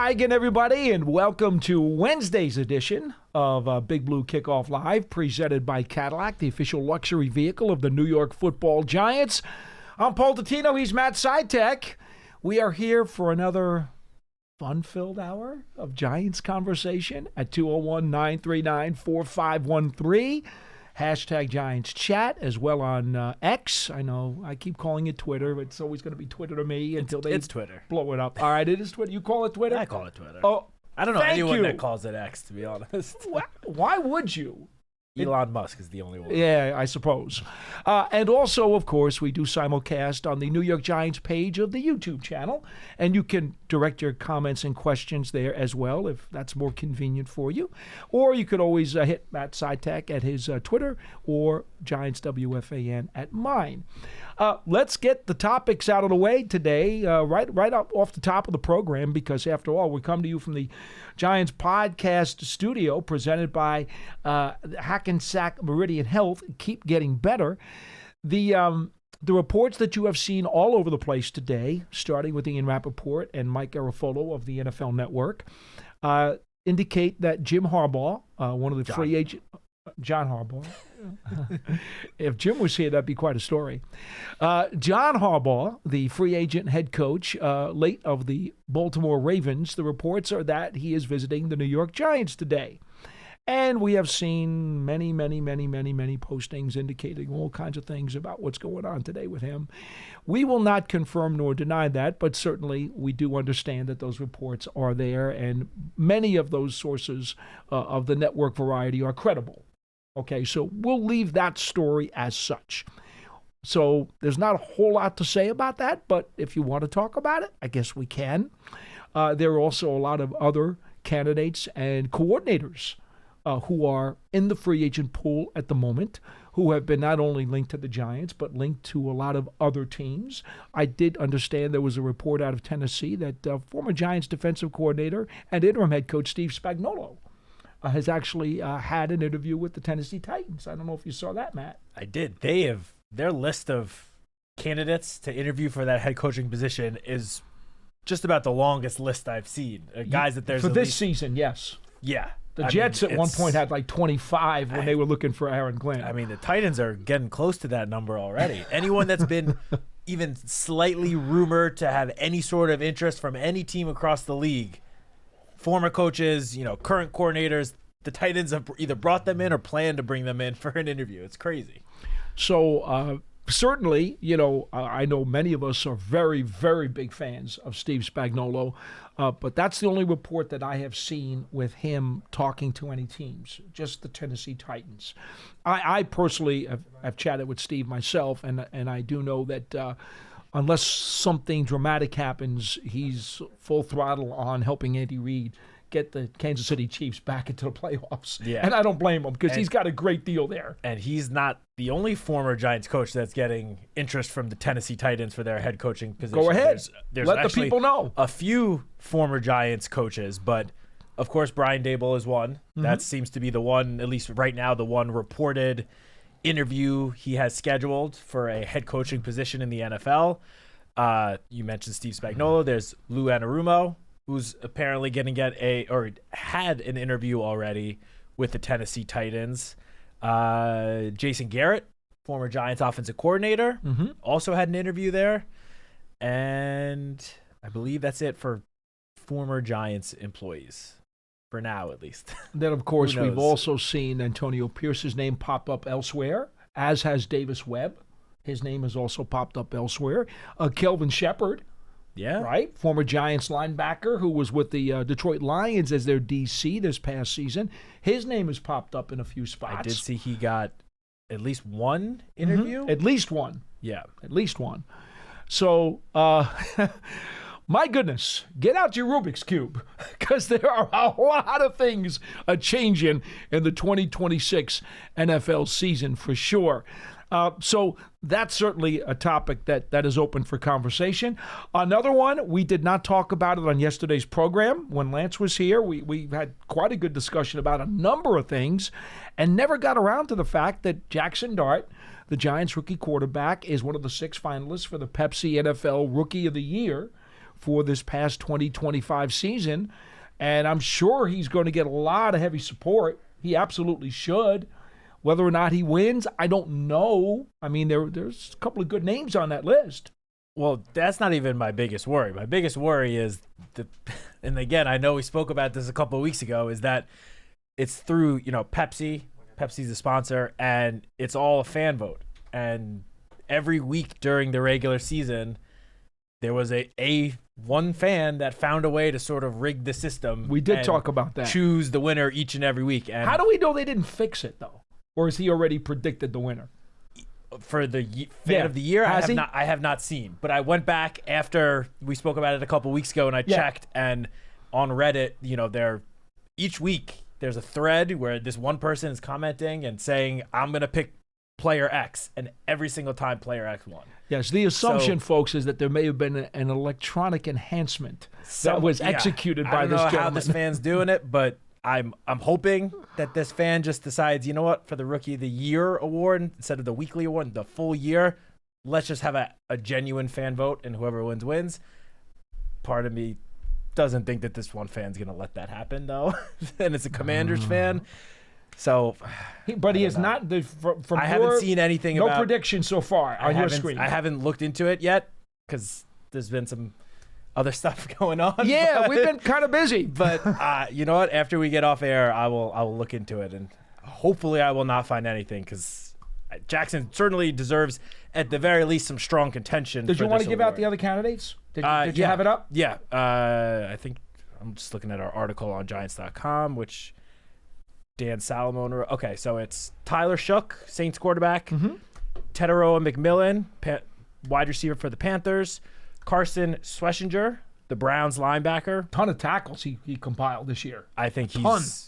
Hi again, everybody, and welcome to Wednesday's edition of Big Blue Kickoff Live, presented by Cadillac, the official luxury vehicle of the New York Football Giants. I'm Paul Dottino. He's Matt Citak. We are here for another fun-filled hour of Giants conversation at 201-939-4513. Hashtag Giants Chat, as well on X. I know I keep calling it Twitter, but it's always going to be Twitter to me until it's Twitter. Blow it up. All right, it is Twitter. You call it Twitter? I call it Twitter. Oh, I don't know anyone that calls it X, to be honest. Why would you? Elon Musk is the only one. Yeah, I suppose. And also, of course, we do simulcast on the New York Giants page of the YouTube channel, and you can direct your comments and questions there as well if that's more convenient for you. Or you could always hit Matt Citak at his Twitter or Giants WFAN at mine. Let's get the topics out of the way today, right up off the top of the program, because after all, we come to you from the Giants podcast studio presented by Hackensack Meridian Health. Keep getting better. The reports that you have seen all over the place today, starting with Ian Rappaport and Mike Garafolo of the NFL Network, indicate that Jim Harbaugh, one of the free agent, John Harbaugh. If Jim was here, that'd be quite a story. John Harbaugh, the free agent head coach, late of the Baltimore Ravens, the reports are that he is visiting the New York Giants today. And we have seen many postings indicating all kinds of things about what's going on today with him. We will not confirm nor deny that, but certainly we do understand that those reports are there, and many of those sources of the network variety are credible. Okay, so we'll leave that story as such. So there's not a whole lot to say about that, but if you want to talk about it, I guess we can. There are also a lot of other candidates and coordinators who are in the free agent pool at the moment, who have been not only linked to the Giants, but linked to a lot of other teams. I did understand there was a report out of Tennessee that former Giants defensive coordinator and interim head coach Steve Spagnuolo has actually had an interview with the Tennessee Titans. I don't know if you saw that, Matt. I did. They have their list of candidates to interview for that head coaching position is just about the longest list I've seen. Guys that there's for at this least, season, yes. Yeah. The Jets at one point had like 25 when they were looking for Aaron Glenn. I mean, the Titans are getting close to that number already. Anyone that's been even slightly rumored to have any sort of interest from any team across the league, former coaches, current coordinators, the Titans have either brought them in or plan to bring them in for an interview. It's crazy. So certainly, I know many of us are very, very big fans of Steve Spagnuolo, but that's the only report that I have seen with him talking to any teams, just the Tennessee Titans. I personally have chatted with Steve myself, and I do know that unless something dramatic happens, he's full throttle on helping Andy Reid get the Kansas City Chiefs back into the playoffs. Yeah. And I don't blame him because he's got a great deal there. And he's not the only former Giants coach that's getting interest from the Tennessee Titans for their head coaching position. Go ahead. There's let the people know. A few former Giants coaches, but of course Brian Daboll is one. Mm-hmm. That seems to be the one, at least right now, the one reported interview he has scheduled for a head coaching position in the NFL. You mentioned Steve Spagnuolo. There's Lou Anarumo, who's apparently had an interview already with the Tennessee Titans. Jason Garrett, former Giants offensive coordinator, also had an interview there. And I believe that's it for former Giants employees, for now at least. Then, of course, we've also seen Antonio Pierce's name pop up elsewhere, as has Davis Webb. His name has also popped up elsewhere. Kelvin Shepard. Yeah. Right? Former Giants linebacker who was with the Detroit Lions as their DC this past season. His name has popped up in a few spots. I did see he got at least one interview. At least one. Yeah. At least one. So, my goodness, get out your Rubik's Cube because there are a lot of things changing in the 2026 NFL season for sure. So that's certainly a topic that is open for conversation. Another one, we did not talk about it on yesterday's program. When Lance was here, we had quite a good discussion about a number of things and never got around to the fact that Jackson Dart, the Giants rookie quarterback, is one of the 6 finalists for the Pepsi NFL Rookie of the Year for this past 2025 season. And I'm sure he's going to get a lot of heavy support. He absolutely should. Whether or not he wins, I don't know. I mean, there's a couple of good names on that list. Well, that's not even my biggest worry. My biggest worry is, and again, I know we spoke about this a couple of weeks ago, is that it's through, Pepsi. Pepsi's the sponsor, and it's all a fan vote. And every week during the regular season, there was one fan that found a way to sort of rig the system. We did talk about that. Choose the winner each and every week. And how do we know they didn't fix it, though? Or has he already predicted the winner? For the fan of the year, I have not seen. But I went back after we spoke about it a couple weeks ago, and I checked. And on Reddit, each week there's a thread where this one person is commenting and saying, "I'm gonna pick player X," and every single time player X won. Yes, the assumption, folks, is that there may have been an electronic enhancement that was executed by this gentleman. I don't know how this fan's doing it, but I'm hoping that this fan just decides, you know what, for the Rookie of the Year award, instead of the weekly award, the full year, let's just have a genuine fan vote, and whoever wins. Part of me doesn't think that this one fan's going to let that happen, though. And it's a Commanders fan. So, but he is not. From I haven't seen anything no about... No prediction so far on your screen. I haven't looked into it yet because there's been some other stuff going on. Yeah, we've been kind of busy. But you know what? After we get off air, I will look into it, and hopefully I will not find anything, because Jackson certainly deserves, at the very least, some strong contention. Did you want to give out the other candidates? Did you have it up? Yeah. I think I'm just looking at our article on Giants.com, which Dan Salomon. Okay, so it's Tyler Shough, Saints quarterback, Teteroa McMillan, wide receiver for the Panthers, Carson Schlesinger, the Browns linebacker. Ton of tackles he compiled this year. I think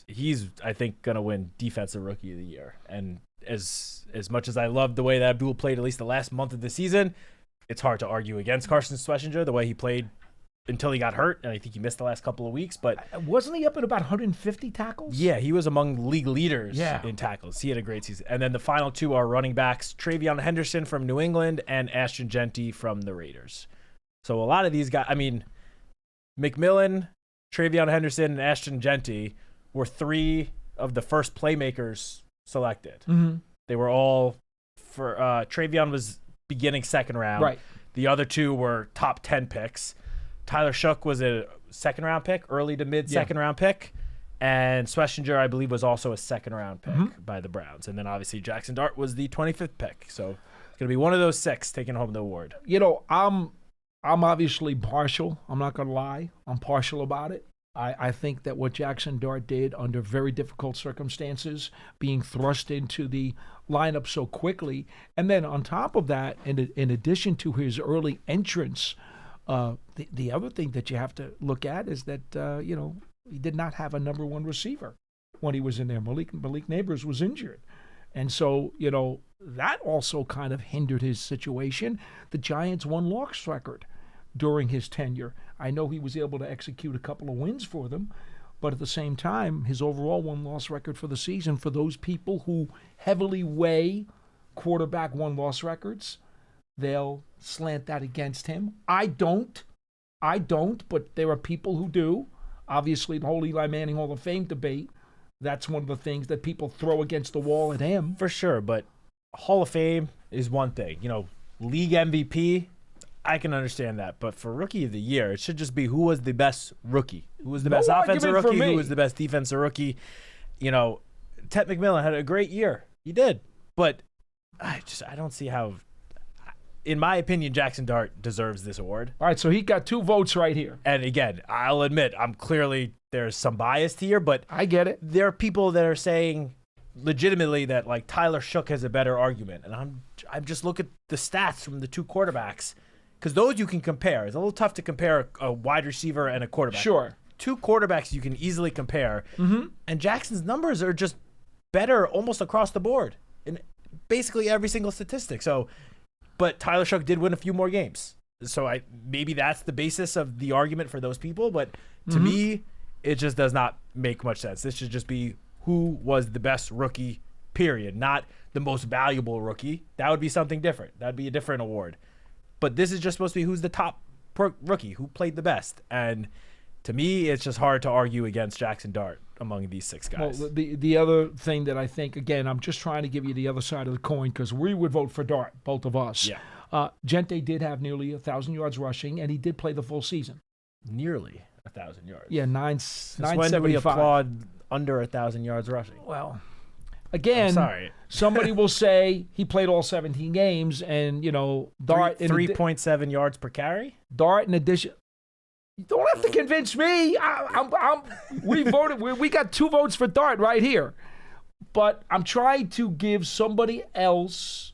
he's I think gonna win Defensive Rookie of the Year. And as much as I love the way that Abdul played at least the last month of the season, it's hard to argue against Carson Schlesinger the way he played until he got hurt, and I think he missed the last couple of weeks. But wasn't he up at about 150 tackles? Yeah, he was among league leaders in tackles. He had a great season. And then the final two are running backs, Travion Henderson from New England and Ashton Genty from the Raiders. So a lot of these guys, I mean, McMillan, Travion Henderson, and Ashton Genty were three of the first playmakers selected. Mm-hmm. They were all for Travion was beginning second round. Right. The other two were top 10 picks. Tyler Shough was a second round pick, early to mid second round pick. And Schlesinger, I believe, was also a second round pick by the Browns. And then obviously Jackson Dart was the 25th pick. So it's going to be one of those six taking home the award. I'm obviously partial. I'm not going to lie. I'm partial about it. I think that what Jackson Dart did under very difficult circumstances, being thrust into the lineup so quickly, and then on top of that, in addition to his early entrance, the other thing that you have to look at is that, he did not have a number one receiver when he was in there. Malik Neighbors was injured. And so, that also kind of hindered his situation. The Giants' one-loss record during his tenure. I know he was able to execute a couple of wins for them, but at the same time, his overall one-loss record for the season, for those people who heavily weigh quarterback one-loss records, they'll slant that against him. I don't, but there are people who do. Obviously, the whole Eli Manning Hall of Fame debate, that's one of the things that people throw against the wall at him. For sure, but Hall of Fame is one thing. League MVP, I can understand that. But for Rookie of the Year, it should just be who was the best rookie. Who was the best offensive rookie? Who was the best defensive rookie? Ted McMillan had a great year. He did. But I don't see how, in my opinion, Jackson Dart deserves this award. All right, so he got 2 votes right here. And again, I'll admit, there's some bias here, but I get it. There are people that are saying legitimately that like Tyler Shough has a better argument, and I'm just look at the stats from the two quarterbacks, because those you can compare. It's a little tough to compare a wide receiver and a quarterback. Sure. Two quarterbacks you can easily compare, and Jackson's numbers are just better almost across the board in basically every single statistic. So, but Tyler Shough did win a few more games, so maybe that's the basis of the argument for those people. But to me, it just does not make much sense. This should just be who was the best rookie, period, not the most valuable rookie. That would be something different. That would be a different award. But this is just supposed to be who's the top rookie who played the best. And to me, it's just hard to argue against Jackson Dart among these 6 guys. Well, the other thing that I think, again, I'm just trying to give you the other side of the coin because we would vote for Dart, both of us. Yeah. Gente did have nearly 1,000 yards rushing, and he did play the full season. Nearly 1,000 yards. Yeah, Since when 975. do we applaud under 1,000 yards rushing? Well, again, I'm sorry. somebody will say he played all 17 games, and Dart 3.7 yards per carry. Dart in addition. You don't have to convince me. We voted. We got 2 votes for Dart right here, but I'm trying to give somebody else.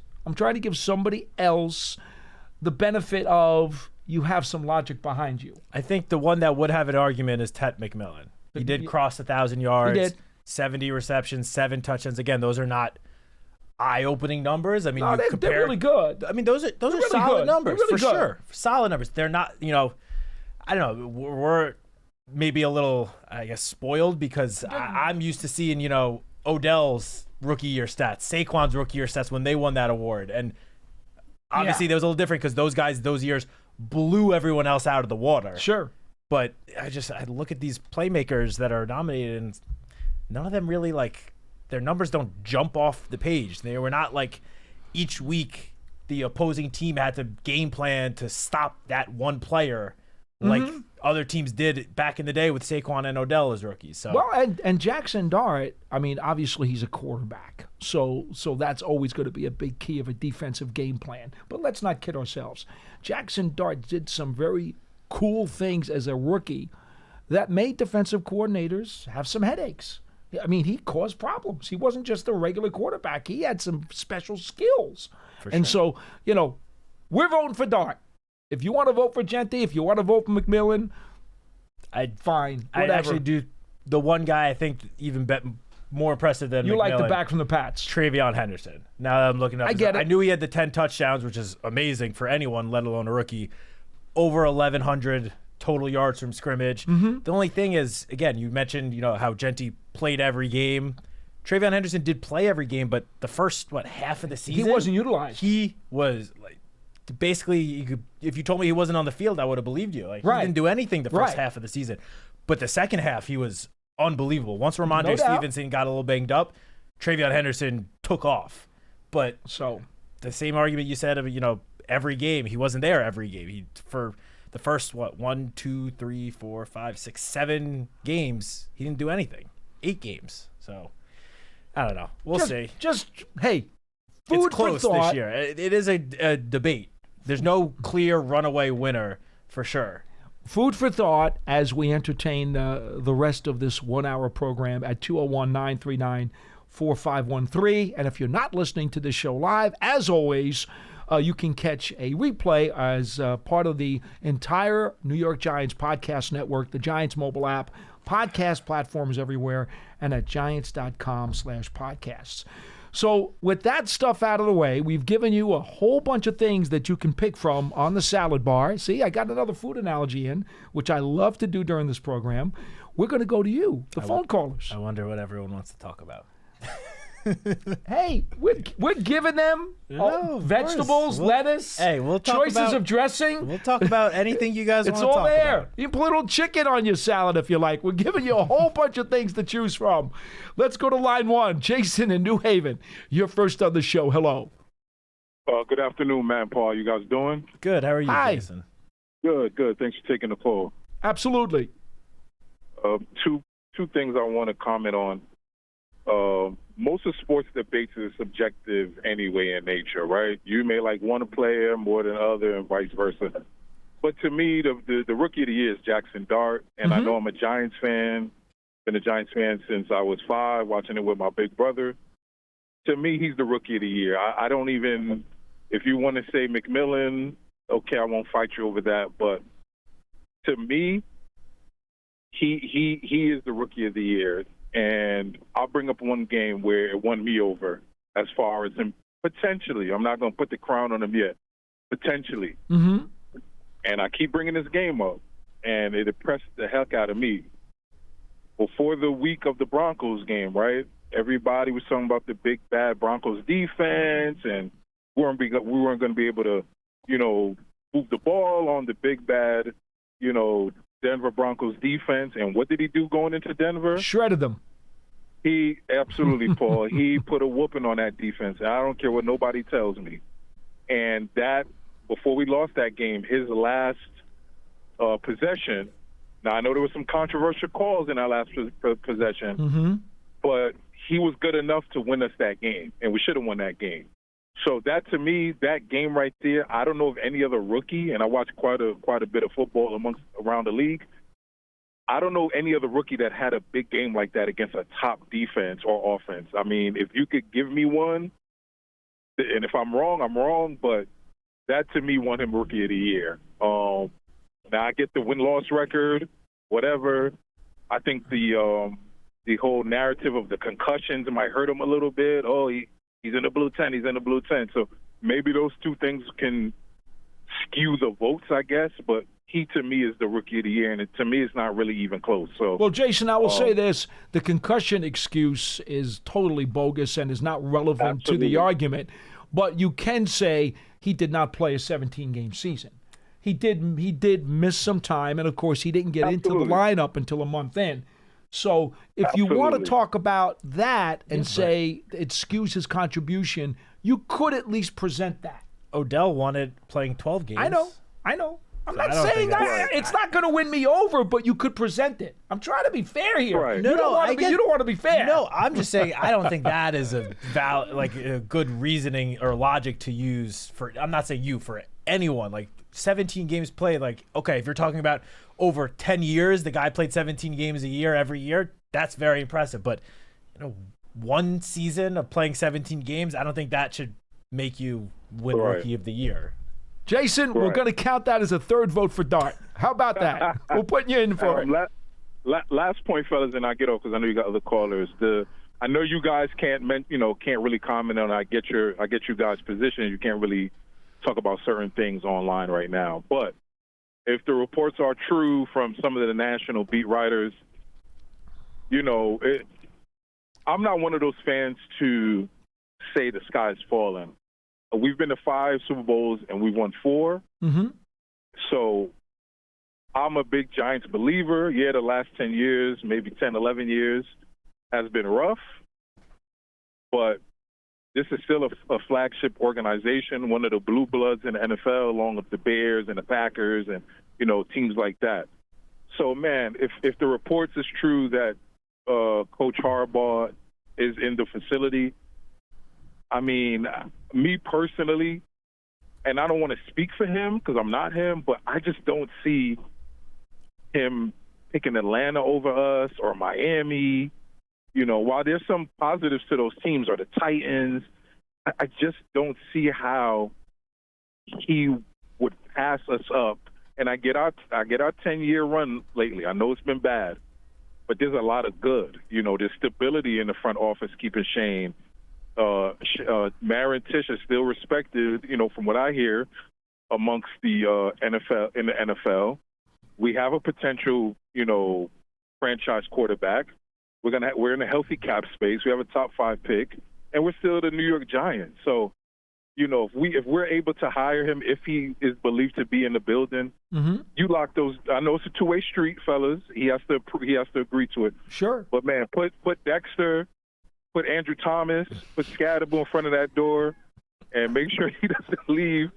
The benefit of you have some logic behind you. I think the one that would have an argument is Tet McMillan. He did cross 1,000 yards. He did. 70 receptions, 7 touchdowns. Again, those are not eye-opening numbers. I mean, they're really good. I mean, those are really solid good. numbers Really for good. sure. Solid numbers. They're not, I don't know. We're maybe a little, I guess, spoiled because I'm used to seeing, Odell's rookie year stats, Saquon's rookie year stats when they won that award, and obviously that was a little different because those guys those years blew everyone else out of the water. Sure. But I look at these playmakers that are nominated, and none of them really their numbers don't jump off the page. They were not each week the opposing team had to game plan to stop that one player like other teams did back in the day with Saquon and Odell as rookies. So well, and Jackson Dart, I mean, obviously he's a quarterback, so that's always going to be a big key of a defensive game plan. But let's not kid ourselves. Jackson Dart did some very cool things as a rookie that made defensive coordinators have some headaches. I mean, he caused problems. He wasn't just a regular quarterback. He had some special skills. And so, we're voting for Dart. If you want to vote for Gente, if you want to vote for McMillan, fine. Whatever. I'd actually do the one guy I think even more impressive than you McMillan. like the back from the Pats. Travion Henderson. Now that I'm looking up, I get it. I knew he had the 10 touchdowns, which is amazing for anyone, let alone a rookie. Over 1,100 total yards from scrimmage. The only thing is, again, you mentioned how Gente played every game. Travion Henderson did play every game, but the first half of the season he wasn't utilized. He was basically, if you told me he wasn't on the field, I would have believed you. He Right. didn't do anything the first Right. half of the season, but the second half he was unbelievable. Once Ramondre No doubt. Stevenson got a little banged up, Travion Henderson took off. But So the same argument you said of every game, he wasn't there every game. He for the first 1, 2, 3, 4, 5, 6, 7 games, he didn't do anything. 8 games, so I don't know. We'll see. Hey, food It's close for thought. this year. It is a debate. There's no clear runaway winner for sure. Food for thought as we entertain the rest of this 1-hour program at 201-939-4513. And if you're not listening to this show live, as always, you can catch a replay as part of the entire New York Giants podcast network, the Giants mobile app, podcast platforms everywhere, and at giants.com/podcasts. So with that stuff out of the way, we've given you a whole bunch of things that you can pick from on the salad bar. See, I got another food analogy in, which I love to do during this program. We're going to go to you, the phone callers. I wonder what everyone wants to talk about. Hey, we're giving them of vegetables, course. lettuce, Hey, we'll talk choices about- of dressing. We'll talk about anything you guys want It's to all talk there. about. You can put a little chicken on your salad if you like. We're giving you a whole bunch of things to choose from. Let's go to line 1. Jason in New Haven. You're first on the show. Hello. Good afternoon, Matt and Paul. You guys doing? Good. How are you, Hi. Jason? Good, good. Thanks for taking the call. Absolutely. Two things I want to comment on. Most of sports debates is subjective anyway in nature, right? You may like one player more than other and vice versa. But to me, the rookie of the year is Jackson Dart, and I know I'm a Giants fan. Been a Giants fan since I was 5, watching it with my big brother. To me, he's the rookie of the year. I don't even, if you want to say McMillan, okay, I won't fight you over that. But to me, he is the rookie of the year. And I'll bring up one game where it won me over as far as him potentially. I'm not going to put the crown on him yet. Potentially. Mm-hmm. And I keep bringing this game up, and it impressed the heck out of me. Before the week of the Broncos game, right, everybody was talking about the big, bad Broncos defense, and we weren't going to be able to, moved the ball on the big bad, Denver Broncos defense. And what did he do going into Denver? Shredded them. He absolutely, Paul. He put a whooping on that defense. I don't care what nobody tells me. And that, before we lost that game, his last possession. Now, I know there were some controversial calls in our last possession, but he was good enough to win us that game, and we should have won that game. So that, to me, that game right there, I don't know of any other rookie, and I watch quite a bit of football around the league. I don't know any other rookie that had a big game like that against a top defense or offense. I mean, if you could give me one, and if I'm wrong, I'm wrong, but that, to me, won him Rookie of the Year. Now, I get the win-loss record, whatever. I think the whole narrative of the concussions might hurt him a little bit. Oh, he's in the blue 10, he's in the blue 10. So maybe those two things can skew the votes, I guess, but he, to me, is the Rookie of the Year, and to me, it's not really even close. So, well, Jason, I will say this. The concussion excuse is totally bogus and is not relevant to the argument, but you can say he did not play a 17-game season. He did miss some time, and, of course, he didn't get into the lineup until a month in. So if you want to talk about that and say it skews his contribution, you could at least present that. Odell wanted playing 12 games. I know. I'm not saying it's not going to win me over, but you could present it. I'm trying to be fair here. Right. You don't want to be fair. No, I'm just saying I don't think that is a good reasoning or logic to use for. I'm not saying for anyone. Like 17 games played. Like, okay, if you're talking about over 10 years, the guy played 17 games a year every year. That's very impressive. But one season of playing 17 games, I don't think that should make you win Rookie of the Year. Jason, we're going to count that as a third vote for Dart. How about that? We'll put you in for it. Last point, fellas, and I get off because I know you got other callers. I know you guys can't really comment on. I get you guys' position. You can't really talk about certain things online right now. But if the reports are true from some of the national beat writers, I'm not one of those fans to say the sky's falling. We've been to 5 Super Bowls, and we've won 4. Mm-hmm. So I'm a big Giants believer. Yeah, the last 10 years, maybe 10, 11 years, has been rough. But this is still a flagship organization, one of the blue bloods in the NFL, along with the Bears and the Packers and, teams like that. So, man, if the reports is true that Coach Harbaugh is in the facility, I mean, me personally, and I don't want to speak for him because I'm not him, but I just don't see him picking Atlanta over us or Miami. While there's some positives to those teams or the Titans, I just don't see how he would pass us up. And I get our 10-year run lately. I know it's been bad, but there's a lot of good. There's stability in the front office keeping Shane. Marin Tisch is still respected, from what I hear, amongst the NFL. We have a potential, franchise quarterback. We're in a healthy cap space. We have a top 5 pick, and we're still the New York Giants. So, if we're able to hire him, if he is believed to be in the building, you lock those. I know it's a 2-way street, fellas. He has to agree to it. Sure. But man, put Dexter. Put Andrew Thomas, put Scadable in front of that door, and make sure he doesn't leave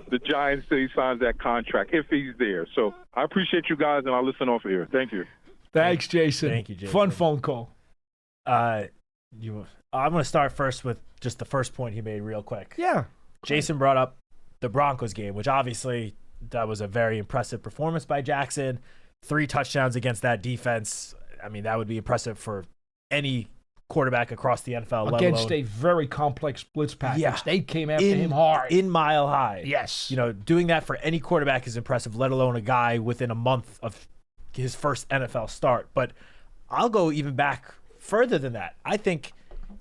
the Giants till he signs that contract, if he's there. So I appreciate you guys, and I'll listen off here. Thank you. Thanks, Jason. Thank you, Jason. Fun phone call. I'm going to start first with just the first point he made real quick. Yeah. Jason brought up the Broncos game, which obviously that was a very impressive performance by Jackson. 3 touchdowns against that defense. I mean, that would be impressive for any quarterback across the NFL, against a very complex blitz package. Yeah. They came after him hard. In Mile High. Yes. Doing that for any quarterback is impressive, let alone a guy within a month of his first NFL start. But I'll go even back further than that. I think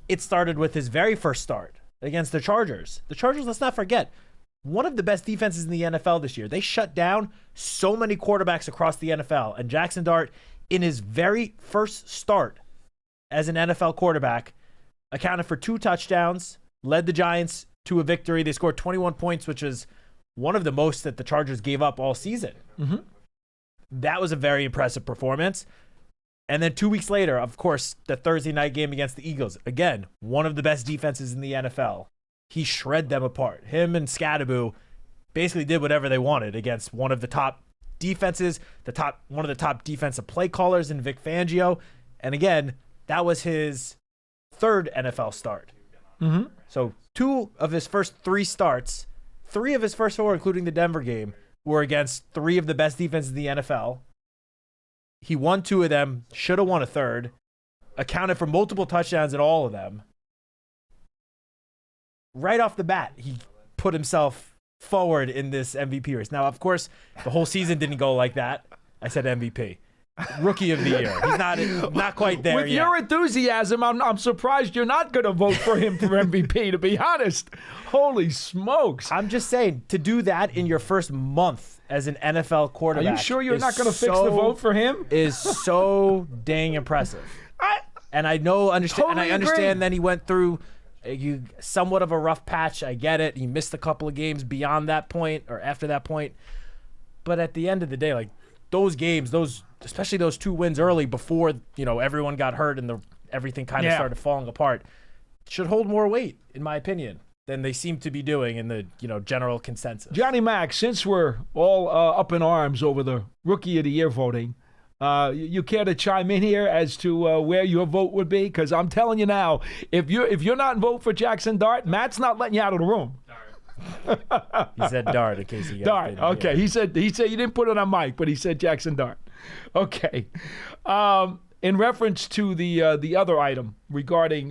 it started with his very first start against the Chargers. The Chargers, let's not forget, one of the best defenses in the NFL this year. They shut down so many quarterbacks across the NFL. And Jackson Dart, in his very first start as an NFL quarterback, accounted for 2 touchdowns, led the Giants to a victory. They scored 21 points, which is one of the most that the Chargers gave up all season. Mm-hmm. That was a very impressive performance. And then 2 weeks later, of course, the Thursday night game against the Eagles. Again, one of the best defenses in the NFL. He shred them apart. Him and Scadaboo basically did whatever they wanted against one of the top defenses, one of the top defensive play callers in Vic Fangio. And again, that was his third NFL start. Mm-hmm. So 2 of his first 3 starts, 3 of his first 4, including the Denver game, were against 3 of the best defenses in the NFL. He won 2 of them, should have won a third, accounted for multiple touchdowns in all of them. Right off the bat, he put himself forward in this MVP race. Now, of course, the whole season didn't go like that. I said MVP. Rookie of the year. He's not quite there With yet. your enthusiasm, I'm surprised you're not going to vote for him for MVP, to be honest. Holy smokes. I'm just saying, to do that in your first month as an NFL quarterback. Are you sure you're not going to fix the vote for him? Is so dang impressive. I understand that he went through somewhat of a rough patch. I get it. He missed a couple of games beyond that point or after that point. But at the end of the day, like those games, especially those 2 wins early before, everyone got hurt and everything kind of started falling apart, should hold more weight, in my opinion, than they seem to be doing in the, general consensus. Johnny Mac, since we're all up in arms over the Rookie of the Year voting, you care to chime in here as to where your vote would be? Because I'm telling you now, if you're not in vote for Jackson Dart, Matt's not letting you out of the room. He said Dart in case he Dart. Okay. He said you didn't put it on mic, but he said Jackson Dart. Okay. In reference to the other item regarding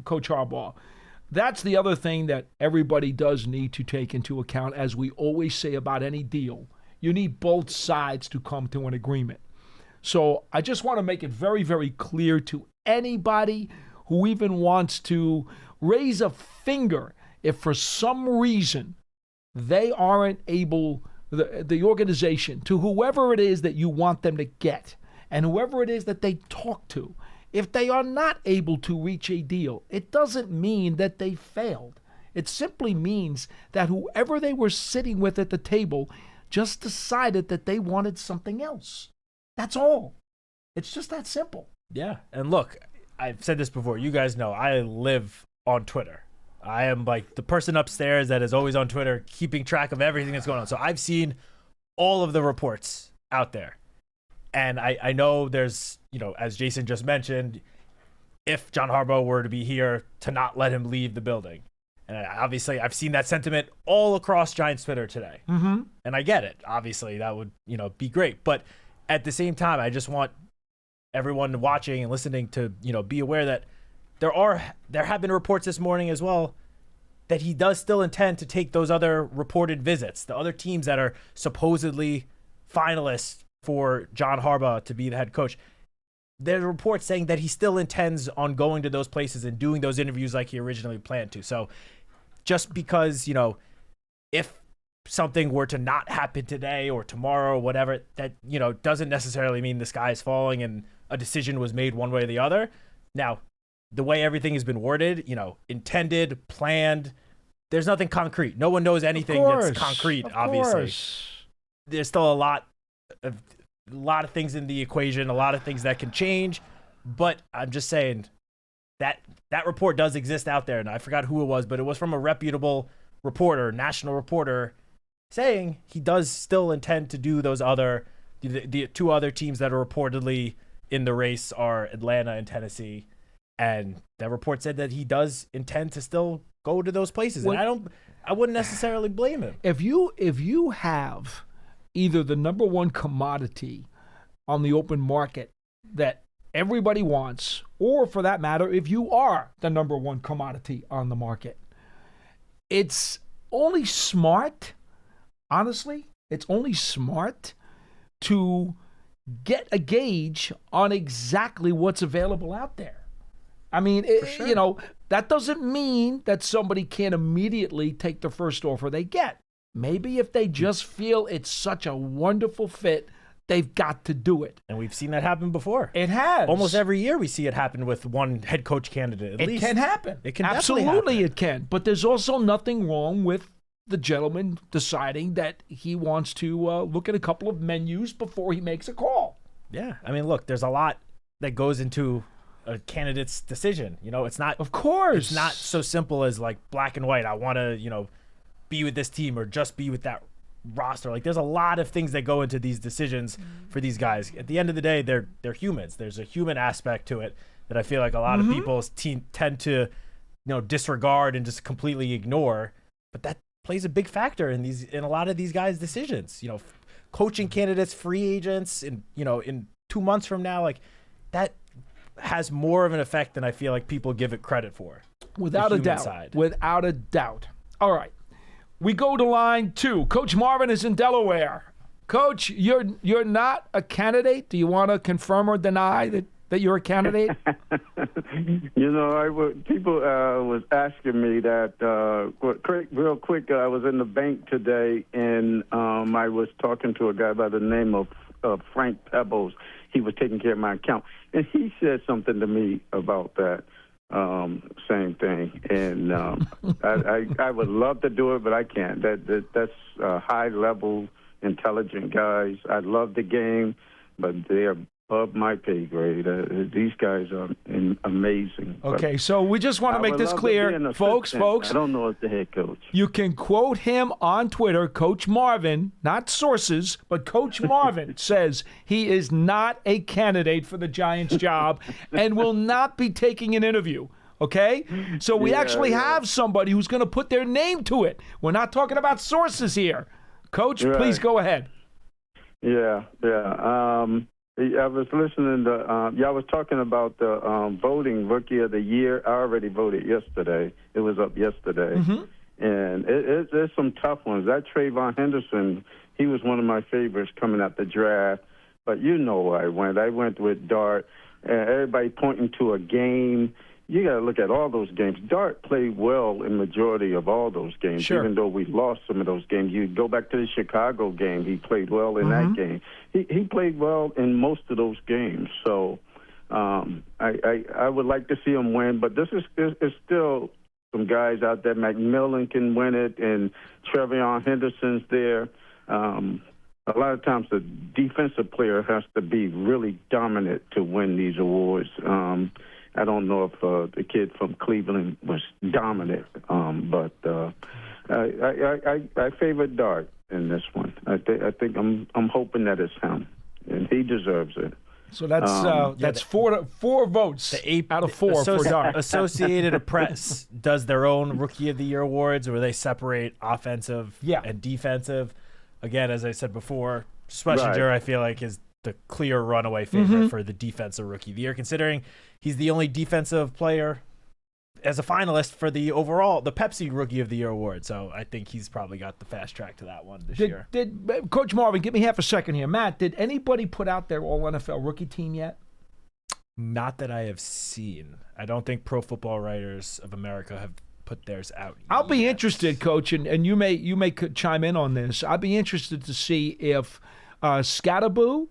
Coach Harbaugh, that's the other thing that everybody does need to take into account, as we always say about any deal. You need both sides to come to an agreement. So I just want to make it very, very clear to anybody who even wants to raise a finger if for some reason they aren't able, the organization, to whoever it is that you want them to get and whoever it is that they talk to, if they are not able to reach a deal, it doesn't mean that they failed. It simply means that whoever they were sitting with at the table just decided that they wanted something else. That's all. It's just that simple. Yeah. And look, I've said this before. You guys know I live on Twitter. I am like the person upstairs that is always on Twitter, keeping track of everything that's going on. So I've seen all of the reports out there. And I know there's, as Jason just mentioned, if John Harbaugh were to be here, to not let him leave the building. And obviously, I've seen that sentiment all across Giants Twitter today. Mm-hmm. And I get it. Obviously, that would, be great. But at the same time, I just want everyone watching and listening to, be aware that there have been reports this morning as well that he does still intend to take those other reported visits, the other teams that are supposedly finalists for John Harbaugh to be the head coach. There's reports saying that he still intends on going to those places and doing those interviews like he originally planned to. So just because, if something were to not happen today or tomorrow or whatever, that, doesn't necessarily mean the sky is falling and a decision was made one way or the other. Now, the way everything has been worded, intended, planned, there's nothing concrete. No one knows anything that's concrete, obviously. There's still a lot of things in the equation, a lot of things that can change, but I'm just saying that report does exist out there, and I forgot who it was, but it was from a reputable reporter, national reporter, saying he does still intend to do those other, the 2 other teams that are reportedly in the race are Atlanta and Tennessee, and that report said that he does intend to still go to those places, and I wouldn't necessarily blame him. If you have either the number one commodity on the open market that everybody wants, or for that matter, if you are the number one commodity on the market, it's only smart, honestly, it's only smart to get a gauge on exactly what's available out there. I mean, sure. That doesn't mean that somebody can't immediately take the first offer they get. Maybe if they just feel it's such a wonderful fit, they've got to do it. And we've seen that happen before. It has. Almost every year we see it happen with one head coach candidate. At least. It can happen. It can absolutely definitely happen. It can. But there's also nothing wrong with the gentleman deciding that he wants to look at a couple of menus before he makes a call. Yeah, I mean, look, there's a lot that goes into a candidate's decision. It's not. Of course, it's not so simple as like black and white. I want to, be with this team or just be with that roster. Like, there's a lot of things that go into these decisions for these guys. At the end of the day, they're humans. There's a human aspect to it that I feel like a lot of people tend to, disregard and just completely ignore. But that plays a big factor in a lot of these guys' decisions. Coaching candidates, free agents, and in 2 months from now, like that has more of an effect than I feel like people give it credit for. Without a doubt. Side. Without a doubt. All right. We go to line 2. Coach Marvin is in Delaware. Coach, you're not a candidate. Do you want to confirm or deny that you're a candidate? People was asking me that real quick. I was in the bank today, and I was talking to a guy by the name of Frank Pebbles. He was taking care of my account, and he said something to me about that same thing. And I would love to do it, but I can't. That's high-level, intelligent guys. I love the game, but they're above my pay grade. These guys are amazing. Okay, so we just want to make this clear, folks. I don't know as the head coach. You can quote him on Twitter, Coach Marvin, not sources, but Coach Marvin says he is not a candidate for the Giants job and will not be taking an interview. Okay? So we actually have somebody who's going to put their name to it. We're not talking about sources here. Coach, please go ahead. Yeah. I was listening to y'all was talking about the voting Rookie of the Year. I already voted yesterday. It was up yesterday. And there's some tough ones. That Trayvon Henderson, he was one of my favorites coming out the draft. But where I went. I went with Dart. Everybody pointing to a game. You got to look at all those games. Dart played well in majority of all those games, even though we lost some of those games. You go back to the Chicago game, he played well in that game. He played well in most of those games. So I would like to see him win, but this is still some guys out there. McMillan can win it, and Trevion Henderson's there. A lot of times the defensive player has to be really dominant to win these awards. I don't know if the kid from Cleveland was dominant, but I favor Dart in this one. I think I'm hoping that it's him, and he deserves it. So that's four votes out of 4 for Dart. Associated Press does their own Rookie of the Year awards, where they separate offensive and defensive. Again, as I said before, Schlesinger, I feel like, is the clear runaway favorite for the defensive Rookie of the Year, considering he's the only defensive player as a finalist for the Pepsi Rookie of the Year award. So I think he's probably got the fast track to that one this year. Did Coach Marvin, give me half a second here. Matt, did anybody put out their All-NFL rookie team yet? Not that I have seen. I don't think Pro Football Writers of America have put theirs out yet. I'll be interested, Coach, and you may chime in on this. I'd be interested to see if Scatterboo,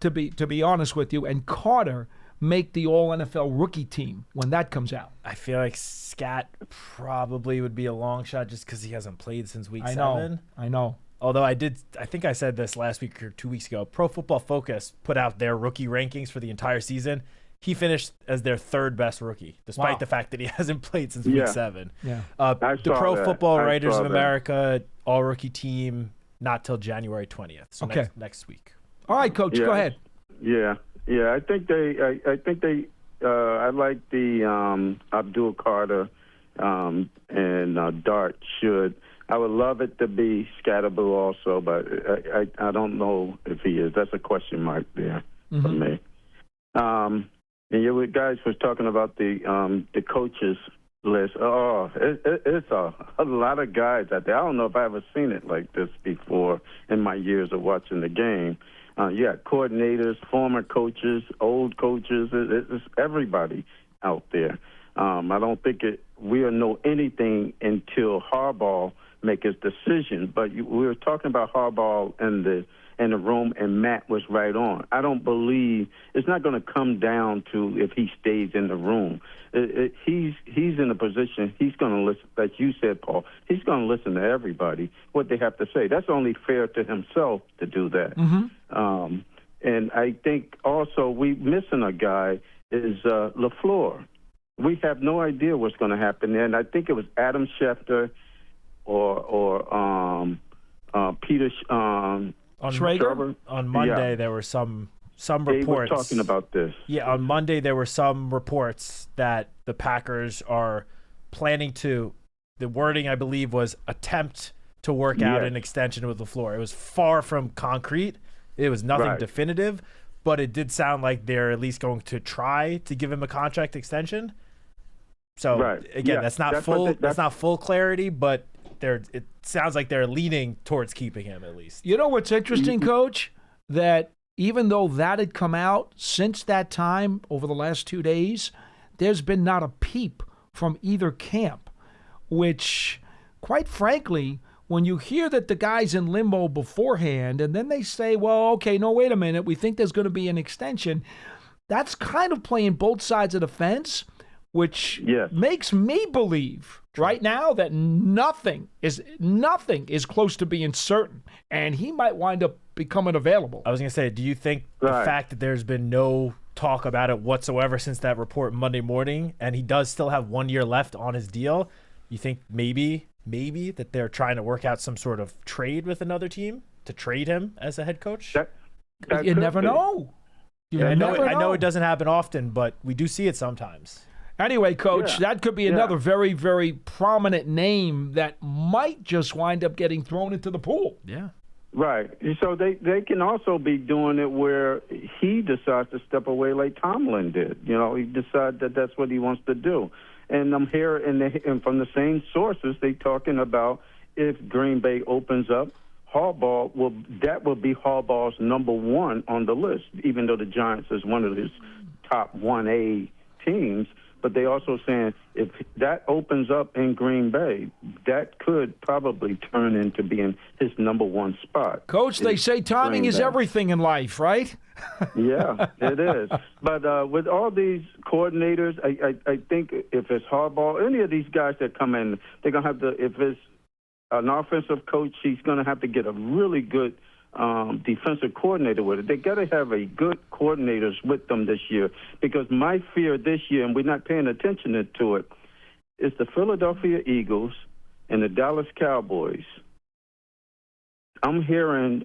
to be honest with you, and Carter make the All-NFL rookie team when that comes out. I feel like Scat probably would be a long shot just because he hasn't played since week 7. I know. Although I think I said this last week or 2 weeks ago, Pro Football Focus put out their rookie rankings for the entire season. He finished as their 3rd best rookie, despite the fact that he hasn't played since week 7. Yeah. The Pro Football Writers of America all-rookie team, not till January 20th, so next week. All right, Coach, go ahead. Yeah. I think they. I like the Abdul Carter and Dart should. I would love it to be Scatterboo also, but I don't know if he is. That's a question mark there for me. And you guys was talking about the coaches list. Oh, it's a lot of guys out there. I don't know if I ever seen it like this before in my years of watching the game. Coordinators, former coaches, old coaches. It's everybody out there. I don't think we'll know anything until Harbaugh make his decision. But we were talking about Harbaugh and in the room, and Matt was right on. I don't believe it's not going to come down to if he stays in the room. He's in a position, he's going to listen, like you said, Paul, he's going to listen to everybody, what they have to say. That's only fair to himself to do that. Mm-hmm. And I think also we missing a guy is LaFleur. We have no idea what's going to happen. And I think it was Adam Schefter or Peter Schrager. On Monday, there were some reports. They were talking about this. Yeah, on Monday, there were some reports that the Packers are planning to, the wording, I believe, was attempt to work out an extension with LaFleur. It was far from concrete. It was nothing definitive, but it did sound like they're at least going to try to give him a contract extension. So again, that's not full clarity, but it sounds like they're leaning towards keeping him at least. You know what's interesting, Coach? That even though that had come out since that time over the last 2 days, there's been not a peep from either camp, which, quite frankly, when you hear that the guy's in limbo beforehand and then they say, well, okay, no, wait a minute, we think there's going to be an extension, that's kind of playing both sides of the fence, which makes me believe right now that nothing is close to being certain, and he might wind up becoming available. I was going to say, do you think the fact that there's been no talk about it whatsoever since that report Monday morning, and he does still have 1 year left on his deal, you think maybe that they're trying to work out some sort of trade with another team to trade him as a head coach? You never know. I know it doesn't happen often, but we do see it sometimes. Anyway, Coach, that could be another very, very prominent name that might just wind up getting thrown into the pool. Yeah. Right. So they can also be doing it where he decides to step away like Tomlin did. You know, he decides that that's what he wants to do. And I'm here, and from the same sources, they talking about if Green Bay opens up, Harbaugh will be Harbaugh's number one on the list, even though the Giants is one of his top 1A teams. But they also saying if that opens up in Green Bay, that could probably turn into being his number one spot. Coach, they say timing is everything in life, right? Yeah, it is. But with all these coordinators, I think if it's Harbaugh, any of these guys that come in, they're going to have to, if it's an offensive coach, he's going to have to get a really good defensive coordinator with it. They got to have a good coordinators with them this year, because my fear this year, and we're not paying attention to it, is the Philadelphia Eagles and the Dallas Cowboys. I'm hearing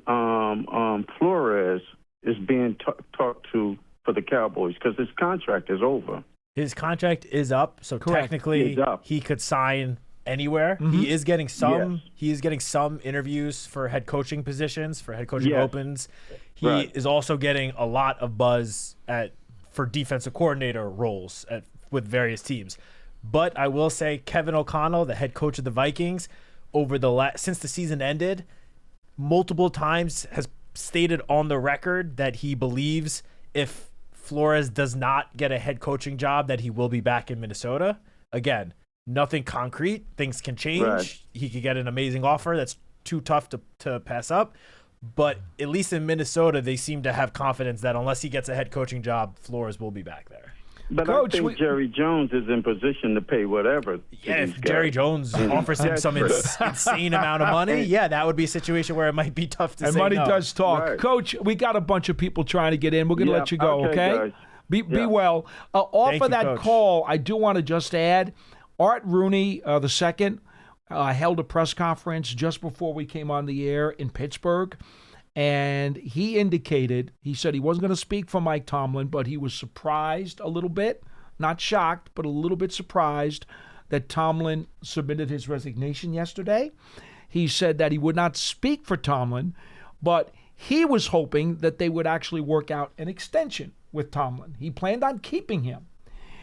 Flores is being talked to for the Cowboys because his contract is over. His contract is up, so technically he could sign anywhere. Mm-hmm. He is getting some. Yes. He is getting some interviews for head coaching positions, for head coaching opens. He is also getting a lot of buzz for defensive coordinator roles with various teams. But I will say, Kevin O'Connell, the head coach of the Vikings, since the season ended, multiple times has stated on the record that he believes if Flores does not get a head coaching job, that he will be back in Minnesota. Again, nothing concrete. Things can change. Right. He could get an amazing offer that's too tough to pass up. But at least in Minnesota, they seem to have confidence that unless he gets a head coaching job, Flores will be back there. But Coach, I think Jerry Jones is in position to pay whatever. Yeah, if Jerry Jones offers him some insane amount of money, that would be a situation where it might be tough to say no. And money does talk. Right. Coach, we got a bunch of people trying to get in. We're going to let you go, okay? Be well. Off of that Coach. Call, I do want to just add, Art Rooney II held a press conference just before we came on the air in Pittsburgh. And he said he wasn't going to speak for Mike Tomlin, but he was surprised a little bit, not shocked, but a little bit surprised that Tomlin submitted his resignation yesterday. He said that he would not speak for Tomlin, but he was hoping that they would actually work out an extension with Tomlin. He planned on keeping him.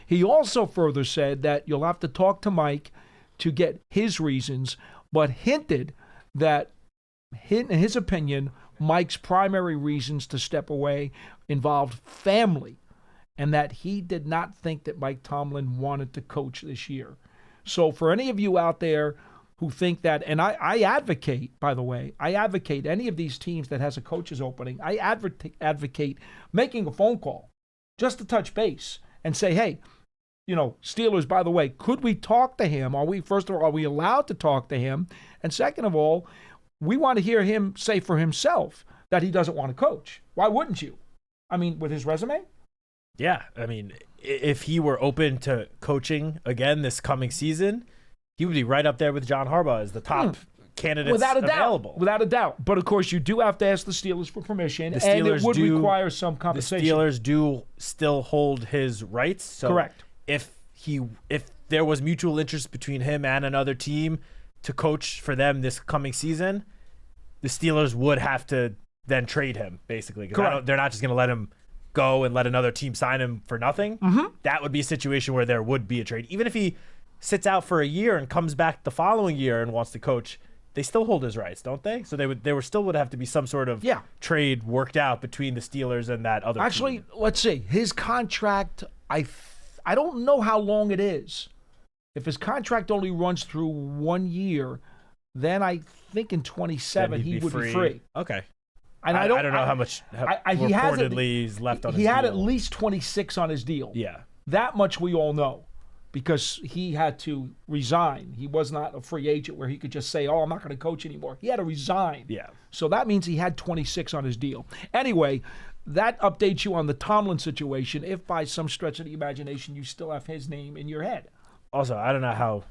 He also further said that you'll have to talk to Mike to get his reasons, but hinted that, in his opinion, Mike's primary reasons to step away involved family, and that he did not think that Mike Tomlin wanted to coach this year. So for any of you out there who think that, and I advocate, by the way, I advocate any of these teams that has a coach's opening, I advocate making a phone call just to touch base and say, hey, Steelers, by the way, could we talk to him? First of all, are we allowed to talk to him? And second of all, we want to hear him say for himself that he doesn't want to coach. Why wouldn't you? I mean, with his resume? Yeah, I mean, if he were open to coaching again this coming season, he would be right up there with John Harbaugh as the top candidates available. Without a doubt. But, of course, you do have to ask the Steelers for permission, and it would require some compensation. The Steelers do still hold his rights. So correct. If there was mutual interest between him and another team to coach for them this coming season, the Steelers would have to then trade him, basically. Because they're not just going to let him go and let another team sign him for nothing. Mm-hmm. That would be a situation where there would be a trade. Even if he sits out for a year and comes back the following year and wants to coach, they still hold his rights, don't they? So there still would have to be some sort of trade worked out between the Steelers and that other team. Let's see. His contract, I don't know how long it is. If his contract only runs through 1 year, then I think in 27 he would be free. Okay. And I don't know how much reportedly is left on his deal. He had at least 26 on his deal. Yeah. That much we all know because he had to resign. He was not a free agent where he could just say, I'm not going to coach anymore. He had to resign. Yeah. So that means he had 26 on his deal. Anyway, that updates you on the Tomlin situation if by some stretch of the imagination you still have his name in your head. Also, I don't know how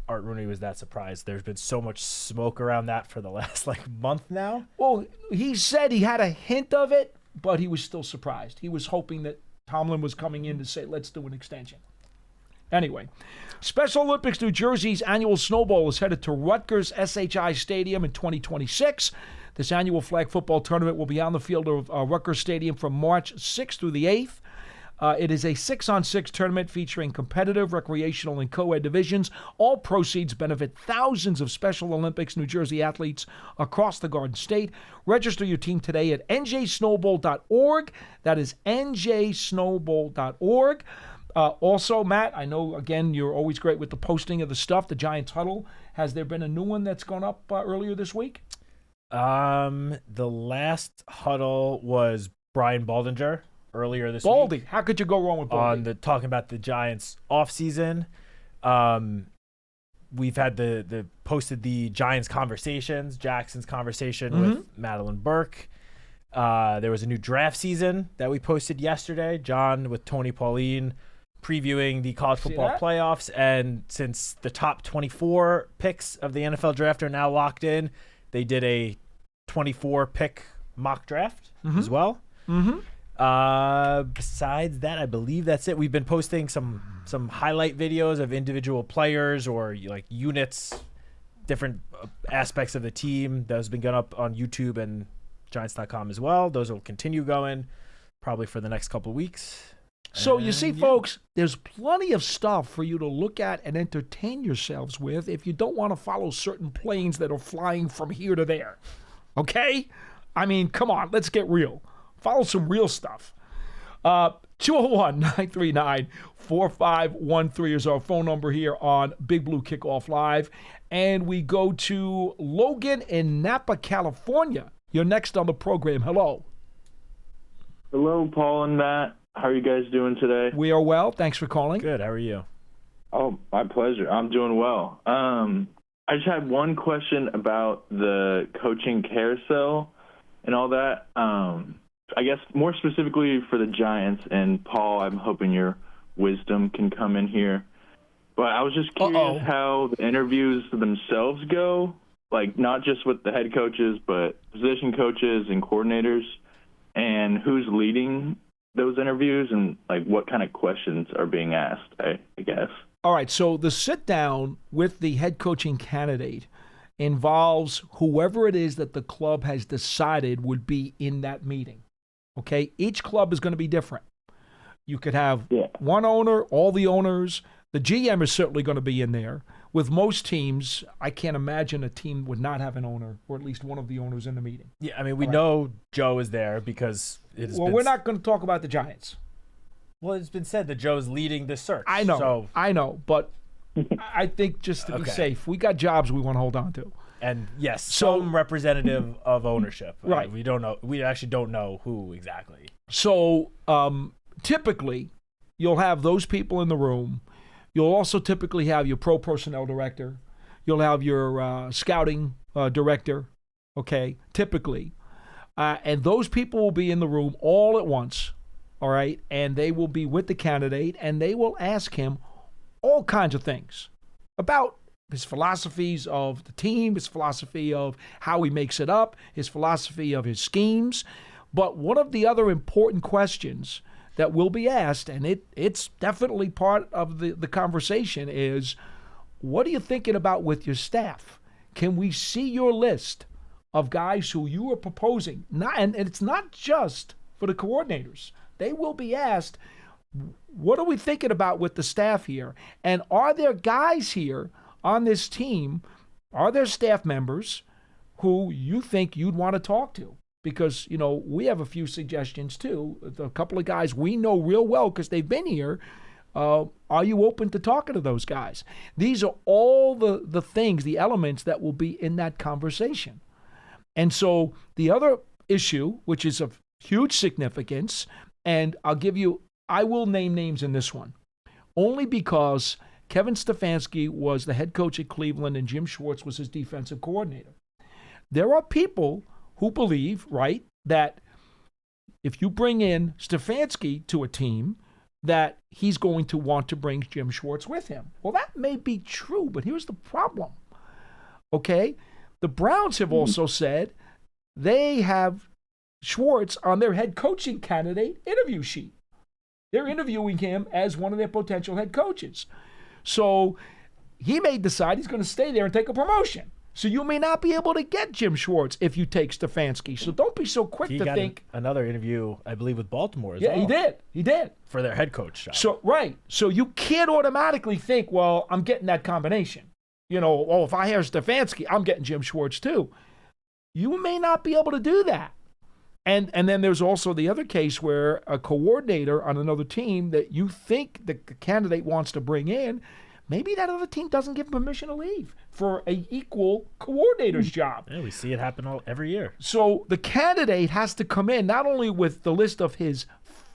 Art Rooney was that surprised. There's been so much smoke around that for the last month now. Well, he said he had a hint of it, but he was still surprised. He was hoping that Tomlin was coming in to say, let's do an extension. Anyway, Special Olympics New Jersey's annual Snowball is headed to Rutgers SHI Stadium in 2026. This annual flag football tournament will be on the field of Rutgers Stadium from March 6th through the 8th. It is a 6-on-6 tournament featuring competitive, recreational, and co-ed divisions. All proceeds benefit thousands of Special Olympics New Jersey athletes across the Garden State. Register your team today at njsnowball.org. That is njsnowball.org. Also, Matt, I know, again, you're always great with the posting of the stuff, the Giants Huddle. Has there been a new one that's gone up earlier this week? The last huddle was Brian Baldinger earlier this week. How could you go wrong with Baldy? Talking about the Giants offseason. We've had the posted the Giants conversations, Jackson's conversation with Madeline Burke. There was a new draft season that we posted yesterday. John with Tony Pauline previewing the college football playoffs. And since the top 24 picks of the NFL draft are now locked in, they did a 24 pick mock draft as well. Mm-hmm. Besides that, I believe that's it. We've been posting some highlight videos of individual players or like units, different aspects of the team that has been going up on YouTube and Giants.com as well. Those will continue going probably for the next couple of weeks. So you see, folks, there's plenty of stuff for you to look at and entertain yourselves with if you don't want to follow certain planes that are flying from here to there. Okay? I mean, come on, let's get real. Follow some real stuff. 201-939-4513 is our phone number here on Big Blue Kickoff Live. And we go to Logan in Napa, California. You're next on the program. Hello. Hello, Paul and Matt. How are you guys doing today? We are well. Thanks for calling. Good. How are you? Oh, my pleasure. I'm doing well. I just had one question about the coaching carousel and all that. I guess more specifically for the Giants, and Paul, I'm hoping your wisdom can come in here. But I was just curious how the interviews themselves go, like not just with the head coaches, but position coaches and coordinators, and who's leading those interviews and like what kind of questions are being asked, I guess. All right, so the sit down with the head coaching candidate involves whoever it is that the club has decided would be in that meeting. Okay, each club is going to be different. You could have one owner, all the owners. The GM is certainly going to be in there. With most teams, I can't imagine a team would not have an owner or at least one of the owners in the meeting. Yeah, I mean, we know Joe is there because it's we're not going to talk about the Giants. Well, it's been said that Joe's leading this search. I know, but I think just to be Okay. safe, we got jobs we want to hold on to. And yes, So- some representative of ownership. Right. We don't know. We actually don't know who exactly. So typically, you'll have those people in the room. You'll also typically have your pro personnel director. You'll have your scouting director, okay, typically. And those people will be in the room all at once, all right? And they will be with the candidate, and they will ask him all kinds of things about his philosophies of the team, his philosophy of how he makes it up, his philosophy of his schemes. But one of the other important questions that will be asked, and it's definitely part of the conversation, is what are you thinking about with your staff? Can we see your list of guys who you are proposing? And it's not just for the coordinators. They will be asked, what are we thinking about with the staff here? And are there guys here on this team, are there staff members who you think you'd want to talk to? Because, we have a few suggestions too. A couple of guys we know real well because they've been here. Are you open to talking to those guys? These are all the things, the elements that will be in that conversation. And so the other issue, which is of huge significance, and I will name names in this one, only because Kevin Stefanski was the head coach at Cleveland and Jim Schwartz was his defensive coordinator. There are people who believe, right, that if you bring in Stefanski to a team, that he's going to want to bring Jim Schwartz with him. Well, that may be true, but here's the problem. Okay? The Browns have also said they have Schwartz on their head coaching candidate interview sheet. They're interviewing him as one of their potential head coaches. So he may decide he's going to stay there and take a promotion. So you may not be able to get Jim Schwartz if you take Stefanski. So don't be so quick to think. Another interview, I believe, with Baltimore as yeah, well. He did. For their head coach job. So, right. So you can't automatically think, well, I'm getting that combination. If I hire Stefanski, I'm getting Jim Schwartz too. You may not be able to do that. And then there's also the other case where a coordinator on another team that you think the candidate wants to bring in, maybe that other team doesn't give permission to leave for an equal coordinator's job. Yeah, we see it happen every year. So the candidate has to come in not only with the list of his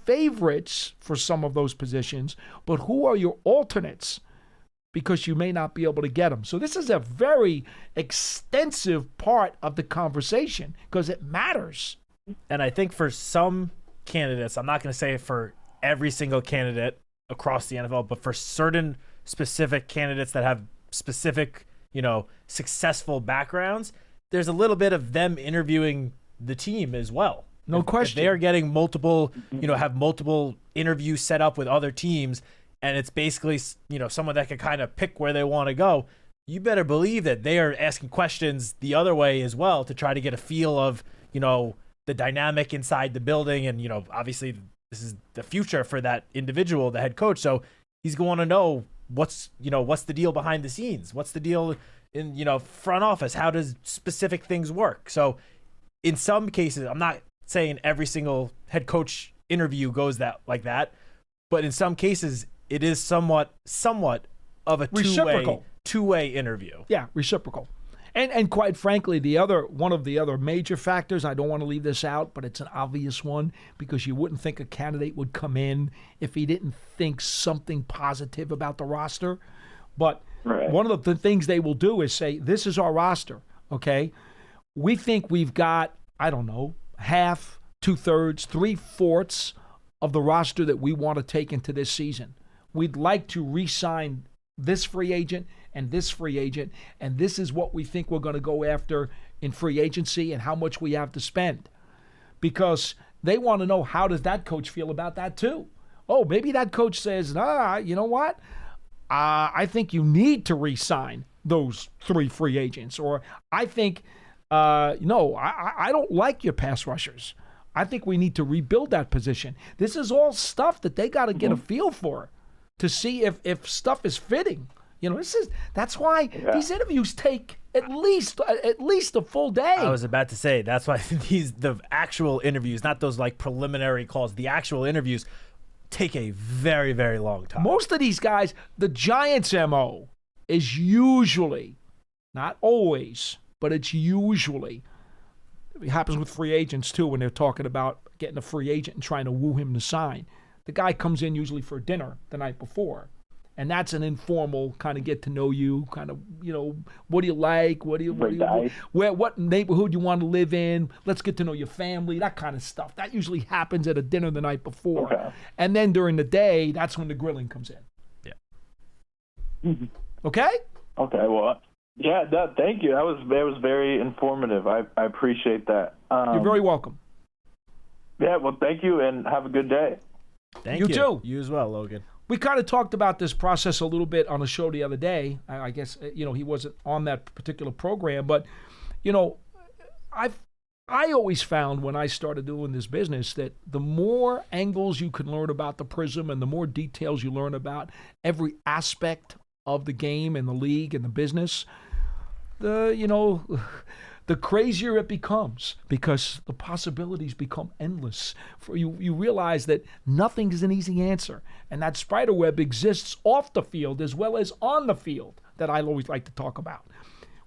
favorites for some of those positions, but who are your alternates? Because you may not be able to get them. So this is a very extensive part of the conversation because it matters. And I think for some candidates, I'm not going to say for every single candidate across the NFL, but for certain specific candidates that have specific, successful backgrounds, there's a little bit of them interviewing the team as well. No question. If they are getting multiple, have multiple interviews set up with other teams, and it's basically, someone that can kind of pick where they want to go, you better believe that they are asking questions the other way as well to try to get a feel of, the dynamic inside the building. And, obviously this is the future for that individual, the head coach. So he's going to know what's the deal behind the scenes? What's the deal in, front office? How does specific things work? So in some cases, I'm not saying every single head coach interview goes like that, but in some cases it is somewhat of a two-way interview. Yeah, reciprocal. And quite frankly, one of the other major factors, I don't want to leave this out, but it's an obvious one because you wouldn't think a candidate would come in if he didn't think something positive about the roster. But one of the things they will do is say, this is our roster, okay? We think we've got, I don't know, half, 2/3, 3/4 of the roster that we want to take into this season. We'd like to re-sign this free agent and this free agent, and this is what we think we're going to go after in free agency and how much we have to spend. Because they want to know, how does that coach feel about that too? Oh, maybe that coach says, you know what? I think you need to re-sign those 3 free agents. Or I think, I don't like your pass rushers. I think we need to rebuild that position. This is all stuff that they got to get a feel for to see if stuff is fitting. That's why these interviews take at least a full day. I was about to say, that's why the actual interviews, not those like preliminary calls, the actual interviews take a very, very long time. Most of these guys, the Giants' MO is usually, not always, but it's usually, it happens with free agents too when they're talking about getting a free agent and trying to woo him to sign. The guy comes in usually for dinner the night before. And that's an informal kind of get to know you, kind of, what do you like? What neighborhood you want to live in? Let's get to know your family, that kind of stuff. That usually happens at a dinner the night before. Okay. And then during the day, that's when the grilling comes in. Yeah. Okay? Okay, well, yeah, thank you. That was very informative. I appreciate that. You're very welcome. Yeah, well, thank you, and have a good day. Thank You you. too. You as well, Logan. We kind of talked about this process a little bit on a show the other day. I guess, he wasn't on that particular program, but, I always found when I started doing this business that the more angles you can learn about the Prism and the more details you learn about every aspect of the game and the league and the business, the crazier it becomes because the possibilities become endless. You realize that nothing is an easy answer, and that spider web exists off the field as well as on the field that I always like to talk about.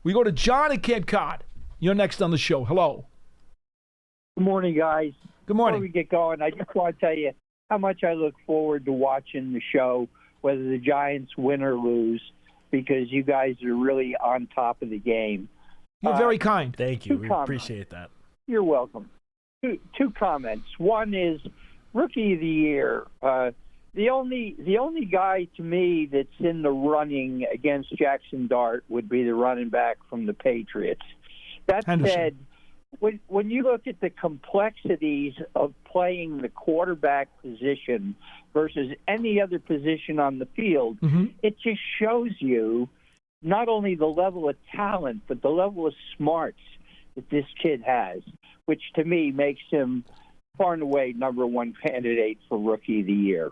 We go to John at Cape Cod. You're next on the show. Hello. Good morning, guys. Good morning. Before we get going, I just want to tell you how much I look forward to watching the show, whether the Giants win or lose, because you guys are really on top of the game. You're very kind. Thank you. We comments. appreciate that. You're welcome. Two comments. One is Rookie of the Year. The only guy to me that's in the running against Jackson Dart would be the running back from the Patriots. That said, when you look at the complexities of playing the quarterback position versus any other position on the field, it just shows you not only the level of talent, but the level of smarts that this kid has, which to me makes him far and away number one candidate for Rookie of the Year.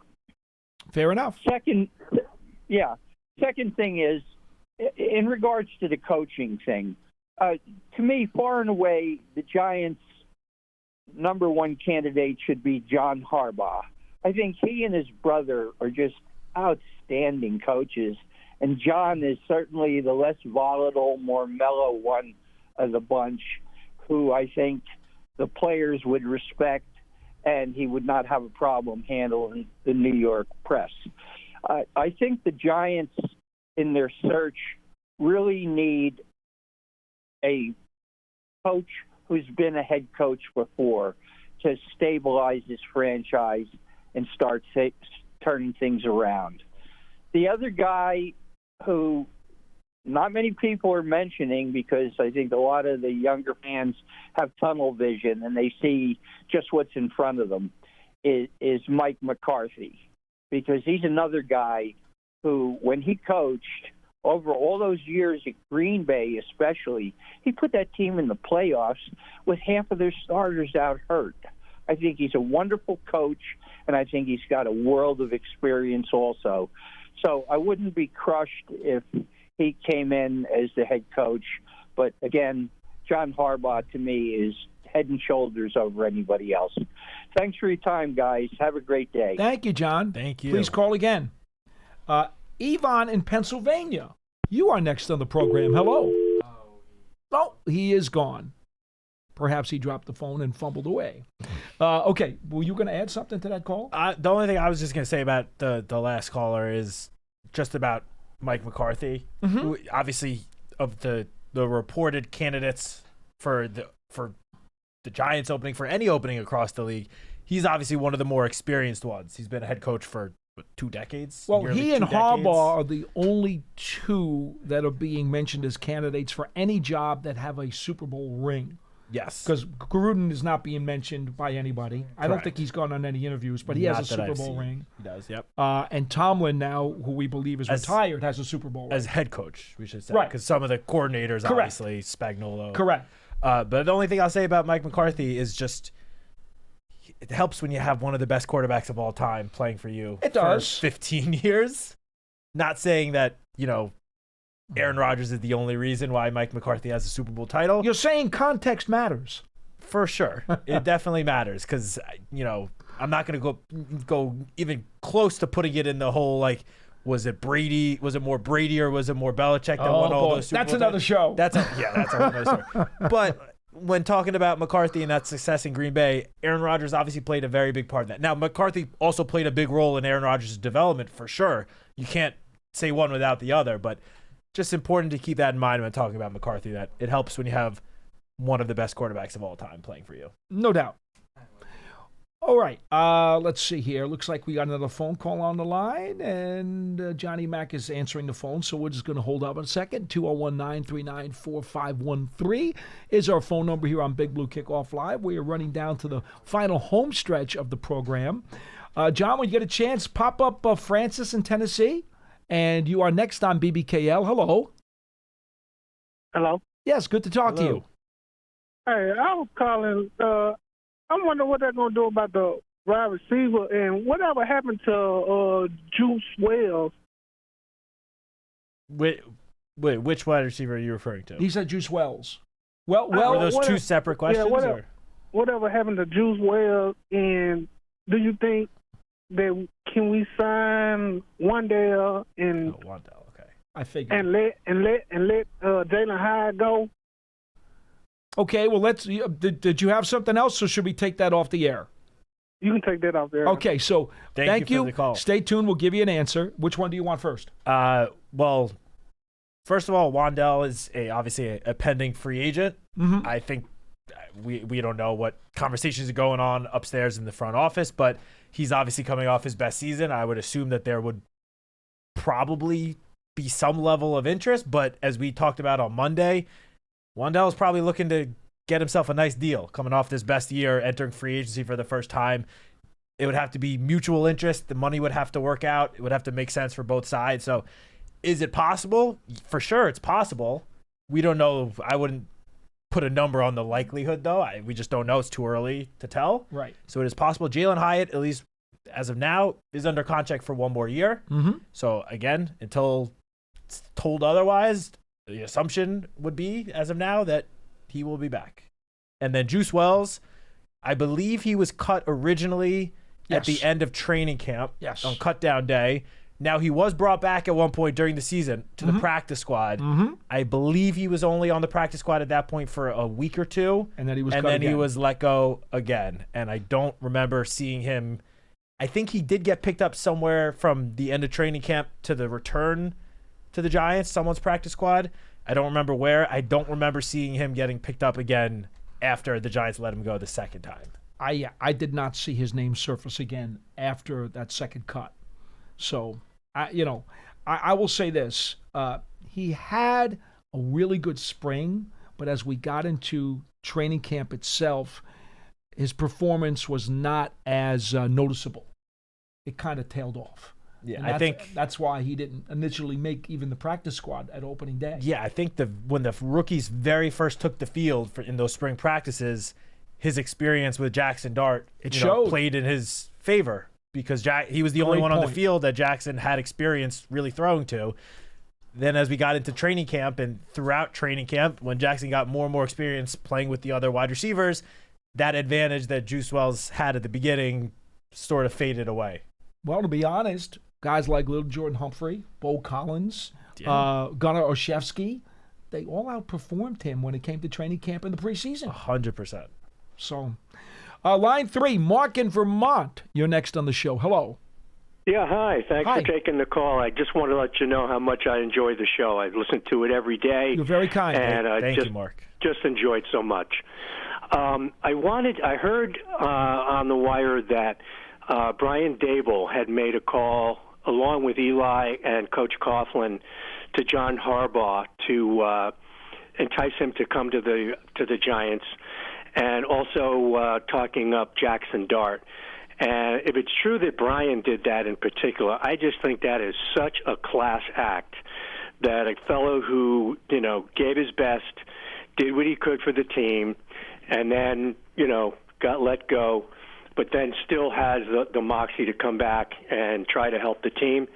Fair enough. Second thing is, in regards to the coaching thing, to me, far and away, the Giants' number one candidate should be John Harbaugh. I think he and his brother are just outstanding coaches. And John is certainly the less volatile, more mellow one of the bunch, who I think the players would respect, and he would not have a problem handling the New York press. I think the Giants, in their search, really need a coach who's been a head coach before to stabilize this franchise and start turning things around. The other guy who not many people are mentioning, because I think a lot of the younger fans have tunnel vision and they see just what's in front of them, is Mike McCarthy, because he's another guy who, when he coached over all those years at Green Bay especially, he put that team in the playoffs with half of their starters out hurt. I think he's a wonderful coach, and I think he's got a world of experience also. So I wouldn't be crushed if he came in as the head coach. But again, John Harbaugh to me is head and shoulders over anybody else. Thanks for your time, guys. Have a great day. Thank you, John. Thank you. Please call again. Yvonne in Pennsylvania. You are next on the program. Hello. Oh, he is gone. Perhaps he dropped the phone and fumbled away. Okay, were you going to add something to that call? The only thing I was just going to say about the last caller is just about Mike McCarthy. Who, obviously, of the reported candidates for the Giants opening, for any opening across the league, he's obviously one of the more experienced ones. He's been a head coach for 2 decades. Well, he and Harbaugh are the only two that are being mentioned as candidates for any job that have a Super Bowl ring. Yes. Because Gruden is not being mentioned by anybody. I don't think he's gone on any interviews, but he has a Super Bowl ring. He does, yep. And Tomlin now, who we believe is retired, has a Super Bowl ring. As head coach, we should say. Right. Because some of the coordinators, Correct. obviously, Spagnuolo. Correct. But the only thing I'll say about Mike McCarthy is just it helps when you have one of the best quarterbacks of all time playing for you for 15 years. Not saying that, Aaron Rodgers is the only reason why Mike McCarthy has a Super Bowl title. You're saying context matters. For sure. It definitely matters because, I'm not going to go even close to putting it in the whole, like, was it Brady? Was it more Brady or was it more Belichick that won all those Super That's Bowls? another show. That's a whole other story. But when talking about McCarthy and that success in Green Bay, Aaron Rodgers obviously played a very big part in that. Now, McCarthy also played a big role in Aaron Rodgers' development for sure. You can't say one without the other, but just important to keep that in mind when talking about McCarthy, that it helps when you have one of the best quarterbacks of all time playing for you. No doubt. All right. Let's see here. Looks like we got another phone call on the line, and Johnny Mac is answering the phone, so we're just going to hold up a second. 201-939-4513 is our phone number here on Big Blue Kickoff Live. We are running down to the final home stretch of the program. John, when you get a chance, pop up Francis in Tennessee, and you are next on BBKL. Hello. Hello. Yes, good to talk to you. Hey, I was calling. I'm wondering what they're going to do about the wide receiver and whatever happened to Juice Wells. Wait, which wide receiver are you referring to? He said Juice Wells. Well, are those two separate questions? Yeah, whatever happened to Juice Wells, and do you think that can we sign Wandale and Wandale? Okay, I figured. and let Jalen Hyde go? Okay, well, let's. Did you have something else, or should we take that off the air? You can take that off there. Okay, so thank you. For the call. Stay tuned. We'll give you an answer. Which one do you want first? Well, first of all, Wandale is obviously a pending free agent. Mm-hmm. I think we don't know what conversations are going on upstairs in the front office, but he's obviously coming off his best season. I would assume that there would probably be some level of interest, but as we talked about on Monday, Wandale is probably looking to get himself a nice deal coming off this best year, entering free agency for the first time. It would have to be mutual interest. The money would have to work out. It would have to make sense for both sides. So is it possible? For sure, it's possible. We don't know. I wouldn't put a number on the likelihood, though. We just don't know. It's too early to tell. Right. So it is possible. Jalen Hyatt, at least as of now, is under contract for one more year. Mm-hmm. So, again, until it's told otherwise, the assumption would be, as of now, that he will be back. And then Juice Wells, I believe he was cut originally at the end of training camp on cut-down day. Now, he was brought back at one point during the season to the practice squad. Mm-hmm. I believe he was only on the practice squad at that point for a week or two. And then he was cut again. He was let go again. And I don't remember seeing him. I think he did get picked up somewhere from the end of training camp to the return to the Giants, someone's practice squad. I don't remember where. I don't remember seeing him getting picked up again after the Giants let him go the second time. I did not see his name surface again after that second cut. So, I will say this. He had a really good spring, but as we got into training camp itself, his performance was not as noticeable. It kind of tailed off. Yeah, I think that's why he didn't initially make even the practice squad at opening day. Yeah, I think when the rookies very first took the field in those spring practices, his experience with Jackson Dart played in his favor because he was the only one on the field that Jackson had experience really throwing to. Then as we got into training camp and throughout training camp, when Jackson got more and more experience playing with the other wide receivers, that advantage that Juice Wells had at the beginning sort of faded away. Well, to be honest, guys like Little Jordan Humphrey, Bo Collins, Gunnar Olszewski, they all outperformed him when it came to training camp in the preseason. 100%. So, line 3, Mark in Vermont. You're next on the show. Hello. Yeah, hi. Thanks for taking the call. I just want to let you know how much I enjoy the show. I listen to it every day. You're very kind. And Thank you, Mark. Just enjoyed so much. I heard on the wire that Brian Dable had made a call along with Eli and Coach Coughlin to John Harbaugh to entice him to come to the Giants, and also talking up Jackson Dart. And if it's true that Brian did that in particular, I just think that is such a class act that a fellow who, gave his best, did what he could for the team, and then, got let go, but then still has the moxie to come back and try to help the team.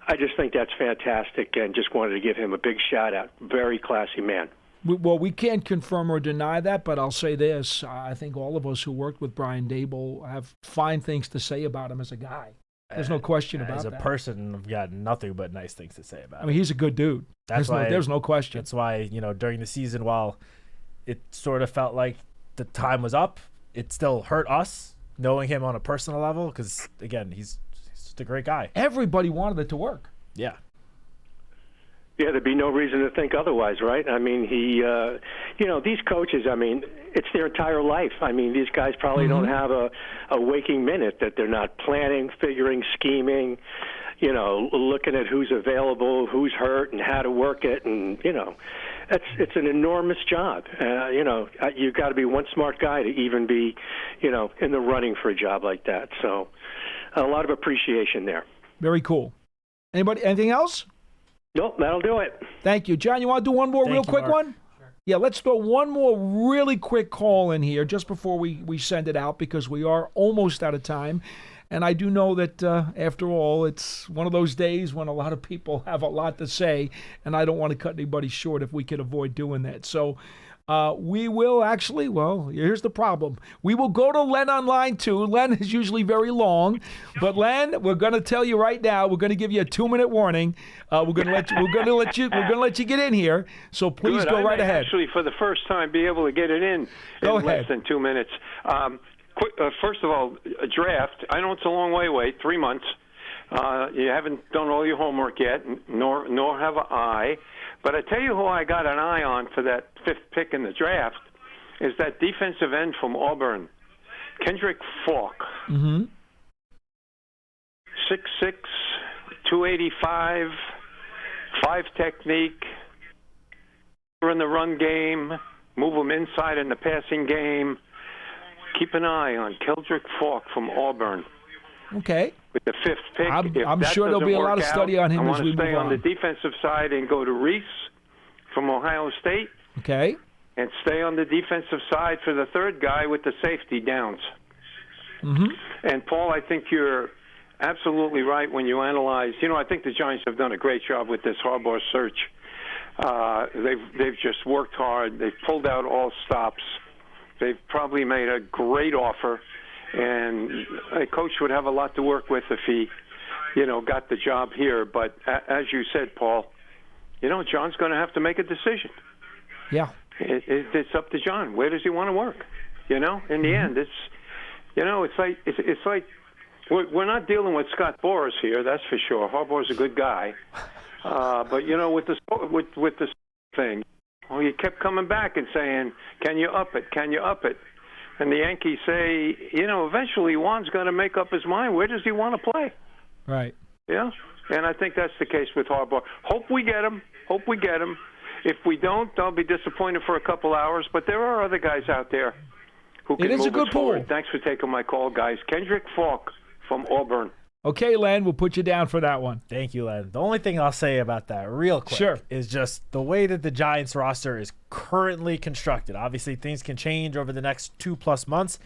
I just think that's fantastic and just wanted to give him a big shout-out. Very classy man. We can't confirm or deny that, but I'll say this. I think all of us who worked with Brian Daboll have fine things to say about him as a guy. There's no question about that. As a person, I've got nothing but nice things to say about him. I mean, he's a good dude. There's no question. That's why, during the season, while it sort of felt like the time was up, it still hurt us knowing him on a personal level because, again, he's just a great guy. Everybody wanted it to work. Yeah. Yeah, there'd be no reason to think otherwise, right? I mean, these coaches, I mean, it's their entire life. I mean, these guys probably don't have a waking minute that they're not planning, figuring, scheming, looking at who's available, who's hurt, and how to work it. And, it's an enormous job. You've got to be one smart guy to even be, in the running for a job like that. So a lot of appreciation there. Very cool. Anything else? Nope, that'll do it. Thank you. John, you want to do one more real quick one? Sure. Yeah, let's throw one more really quick call in here just before we send it out because we are almost out of time. And I do know that, after all, it's one of those days when a lot of people have a lot to say, and I don't want to cut anybody short if we could avoid doing that. So we will actually, here's the problem. We will go to Len on line 2. Len is usually very long, but Len, we're going to tell you right now, we're going to give you a 2-minute warning. We're going to let you get in here. So please go right ahead. Actually, for the first time, be able to get it in less than 2 minutes. First of all, a draft. I know it's a long way away, 3 months. You haven't done all your homework yet, nor have I. But I tell you who I got an eye on for that 5th pick in the draft is that defensive end from Auburn, Kendrick Falk. 6'6", 285, 5 technique, in the run game, move them inside in the passing game. Keep an eye on Kendrick Falk from Auburn. Okay. With the 5th pick. I'm sure there'll be a lot of study on him as we move on. I want to stay on the defensive side and go to Reese from Ohio State. Okay. And stay on the defensive side for the 3rd guy with the safety downs. And, Paul, I think you're absolutely right when you analyze. I think the Giants have done a great job with this Harbaugh search. They've just worked hard. They've pulled out all stops. They've probably made a great offer. And a coach would have a lot to work with if he, got the job here. But as you said, Paul, John's going to have to make a decision. Yeah. It's up to John. Where does he want to work? In the end, it's like we're not dealing with Scott Boras here. That's for sure. Harbaugh's a good guy, but with the thing, he kept coming back and saying, "Can you up it? Can you up it?" And the Yankees say, eventually Juan's going to make up his mind. Where does he want to play? Right. Yeah. And I think that's the case with Harbaugh. Hope we get him. If we don't, I'll be disappointed for a couple hours. But there are other guys out there who can move us forward. Thanks for taking my call, guys. Kendrick Falk from Auburn. Okay, Len, we'll put you down for that one. Thank you, Len. The only thing I'll say about that real quick is just the way that the Giants roster is currently constructed. Obviously, things can change over the next 2+ months,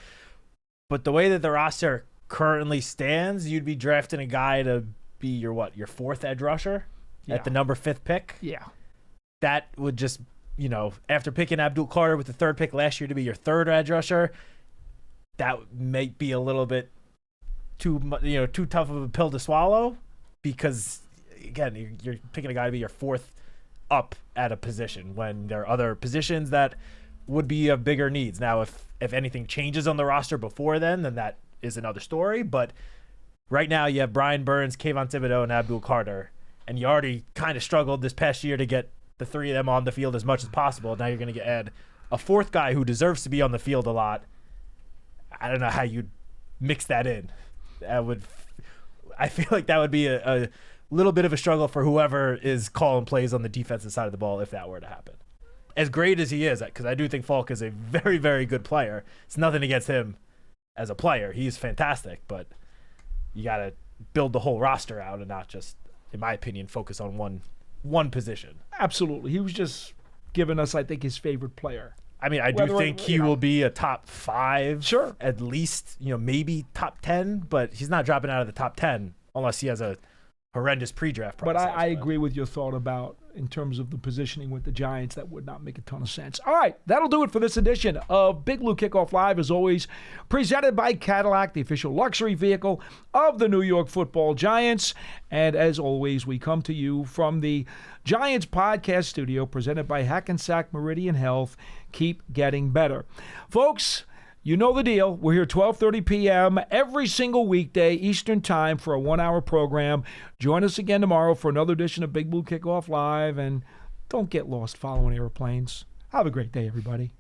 but the way that the roster currently stands, you'd be drafting a guy to be your 4th edge rusher at the number 5th pick. Yeah. That would just, after picking Abdul Carter with the 3rd pick last year to be your 3rd edge rusher, that might be a little bit too tough of a pill to swallow because, again, you're picking a guy to be your 4th up at a position when there are other positions that would be of bigger needs. Now, if anything changes on the roster before then that is another story. But right now you have Brian Burns, Kayvon Thibodeau, and Abdul Carter, and you already kind of struggled this past year to get the 3 of them on the field as much as possible. Now you're going to add a 4th guy who deserves to be on the field a lot. I don't know how you'd mix that in. I feel like that would be a little bit of a struggle for whoever is calling plays on the defensive side of the ball if that were to happen. As great as he is, because I do think Falk is a very, very good player. It's nothing against him as a player. He's fantastic, but you got to build the whole roster out and not just, in my opinion, focus on one position. Absolutely. He was just giving us, I think, his favorite player. I mean, I do think he will be a top 5, sure, at least, maybe top 10, but he's not dropping out of the top 10 unless he has a horrendous pre-draft process. But I agree with your thought about in terms of the positioning with the Giants, that would not make a ton of sense. All right, that'll do it for this edition of Big Blue Kickoff Live, as always, presented by Cadillac, the official luxury vehicle of the New York Football Giants. And as always, we come to you from the Giants podcast studio, presented by Hackensack Meridian Health. Keep getting better. Folks, you know the deal. We're here 12:30 p.m. every single weekday Eastern Time for a 1-hour program. Join us again tomorrow for another edition of Big Blue Kickoff Live. And don't get lost following airplanes. Have a great day, everybody.